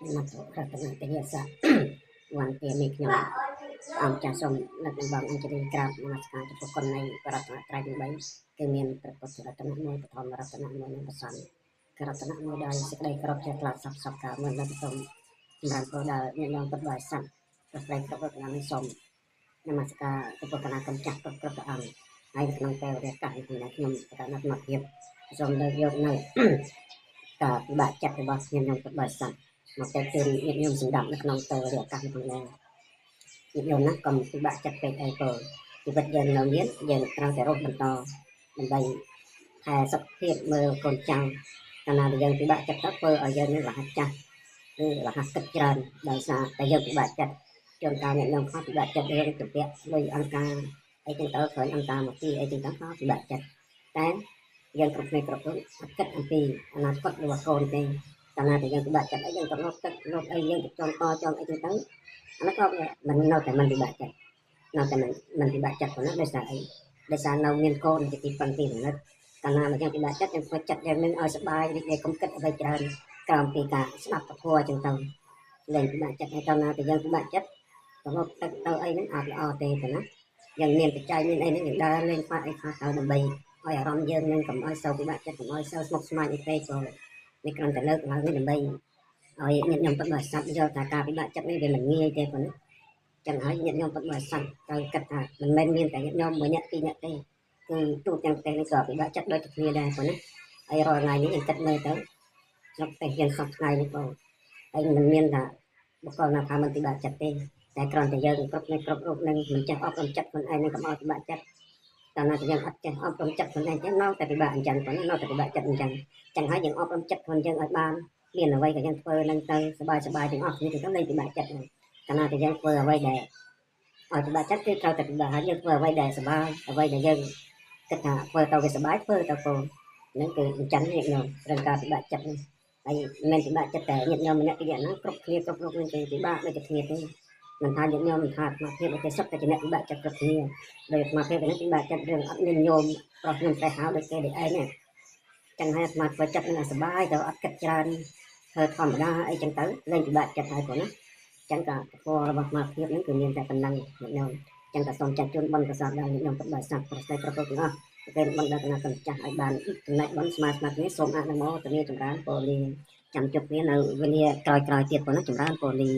មករតនតយាសាវ៉ាន់ទាមីខ្ញុំអង្គចាស់សូមលើកដំបងអញ្ជើញក្រាបនមស្ការចំពោះគុណនៃរតនត្រ័យទាំង3គឺមានព្រះពុទ្ធរតនមួយបឋមរតនមួយនិងព្រះសង្ឃរតនមួយដោយសេចក្តីគោរពជាក្លាសពការមួយលើកសូមចម្រើនពរដល់ញាតិញោមពុទ្ធបរិស័ទប្រស្ដីគ្រប់ប្រការនេះសូមនមស្ការចំពោះគណៈកម្មចាស់គ្រប់ព្រះអង្គហើយក្នុងពេលវេលាកាសនេះខ្ញុំប្រកាសមកភាពសូមលើកយកនៅការពិបាកចិត្តរបស់ញាតិញោមពុទ្ធបរិស័ទមកតែជឿញាតិញោមសម្ដាប់នៅក្នុងពេលវេលាកាសនេះផងដែរញាតិញោមណាកុំពិបាកចិត្តពេកអីព្រោះជីវិតយើងនៅមានយើងត្រូវតែរស់បន្តដើម្បីថែសុខភាពមើលកូនចៅកាលណាយើងពិបាកចិត្តទៅធ្វើឲ្យយើងនឹងរហ័សចាស់ឬរហ័សគិតច្រើនដោយសារតែយើងពិបាកចិត្តជួនកាលអ្នកញោមខ្លះពិបាកចិត្តរឿងទៅពាក់លុយអង្គការអីចឹងទៅឃើញអង្គការមកទីអីចឹងទៅក៏ពិបាកចិត្តតែយើងគ្រប់គ្នាគ្រប់រូបអត់គិតអំពីអនាគតរបស់កូនទេកាលណាតែយើងពិបាកចិត្តអីយើងក៏រត់ទឹករត់អីយើងទៅចង់ចង់អីចឹងទៅអានោះក៏មិននៅតែមិនពិបាកចិត្តនៅតែមិនពិបាកចិត្តប៉ុណ្ណឹងដោយសារអីដោយសារនៅមានកូនជាទីពឹងទីរលឹកកាលណាយើងពិបាកចិត្តយើងធ្វើចិត្តយើងនឹងឲ្យសុបាយរីករាយកុំគិតអ្វីច្រើនក្រោមពីការស្ដាប់ពធចឹងទៅលែងពិបាកចិត្តហើយកាលណាតែយើងពិបាកចិត្តទៅរត់ទឹកទៅអីហ្នឹងអត់ល្អទេប៉ុណ្ណាយើងមានបច្ច័យមានអីហ្នឹងយើងដើរលេងខ្វះអីខ្លះទៅដើម្បីឲ្យអារម្មណ៍យើងនឹងកុំឲ្យសូវពិបាកចិត្តកុំឲ្យសូវស្មុគស្មាញអីពេកក៏នេះគ្រាន់តែលើកឡើងនេះដើម្បីឲ្យញាតិញោមពុទ្ធបរិស័ទយល់ថាការពិបាកចិត្តនេះវាមិនងាយទេប៉ុណ្ណាចឹងហើយញាតិញោមពុទ្ធបរិស័ទត្រូវគិតថាមិនមែនមានតែញាតិញោមមួយនាក់ពីរនាក់ទេគឺទូទាំងប្រទេសនេះក៏ពិបាកចិត្តដូចគ្នាដែរប៉ុណ្ណាហើយរាល់ថ្ងៃនេះយើងគិតមើលទៅស្រុកប្រទេសយើងសពថ្ងៃនេះបងហើយមិនមានថាបុគ្គលណាថាមិនពិបាកចិត្តទេតែគ្រាន់តែយើងគ្រប់គ្នាគ្រប់រូបនឹងមិនចេះអប់រំចិត្តខ្លួនឯងនឹងកុំឲ្យពិបាកចិត្តកាលណាតែយើងអត់ចេះអប់រំចិត្តខ្លួនឯងចឹងនៅតែពិបាកអញ្ចឹងប៉ុណ្ណានៅតែពិបាកចិត្តអញ្ចឹងចឹងហើយយើងអប់រំចិត្តខ្លួនយើងឲ្យបានមានអ្វីក៏យើងធ្វើនឹងទៅសบายទាំងអស់គ្នាទៅលែងពិបាកចិត្តហ្នឹងកាលណាតែយើងធ្វើអ្វីដែលឲ្យពិបាកចិត្តគឺត្រូវតែពិបាកហើយយើងធ្វើអ្វីដែលសบายអ្វីដែលយើងគិតថាធ្វើទៅវាសบายធ្វើទៅកូនហ្នឹងគឺអញ្ចឹងញាតិញោមត្រូវការពិបាកចិត្តនេះហើយមិនពិបាកចិត្តតែញាតិញោមម្នាក់ពីរនាក់ហ្នឹងគ្រប់គ្នាគ្រប់រូបនឹងគេពិបាកដូចតែគ្នាទេមិនថាញាតិញោមមិនថាអាត្មាភាពតែសុខតែចំណេះពិបាកចិត្តគ្រប់គ្នាដោយអាត្មាភាពនេះពិបាកចិត្តរឿងអត់មានញោមប្រុសខ្ញុំតែហៅដូចគេដូចឯងហ្នឹងចឹងហើយអាត្មាធ្វើចិត្តនឹងសบายទៅអត់គិតច្រើនធ្វើធម្មតាអីចឹងទៅលែងពិបាកចិត្តហើយប៉ុណ្ណាចឹងក៏ពររបស់អាត្មាភាពហ្នឹងគឺមានតែប៉ុណ្ណឹងញាតិញោមចឹងក៏សូមចាត់ជូនបុណ្យកុសលដល់ញាតិញោមពុទ្ធបរិស័ទប្រសិទ្ធគ្រប់គ្រប់ទាំងអស់ពេលបុណ្យដល់គណៈកម្ចាស់ឲ្យបានចំណែកបុណ្យស្មើគ្នាសូមអនុមោទនាចម្រើនពរលាចាំជួបគ្នានៅវេលាក្រោយៗទៀតប៉ុណ្ណាចម្រើនពរលា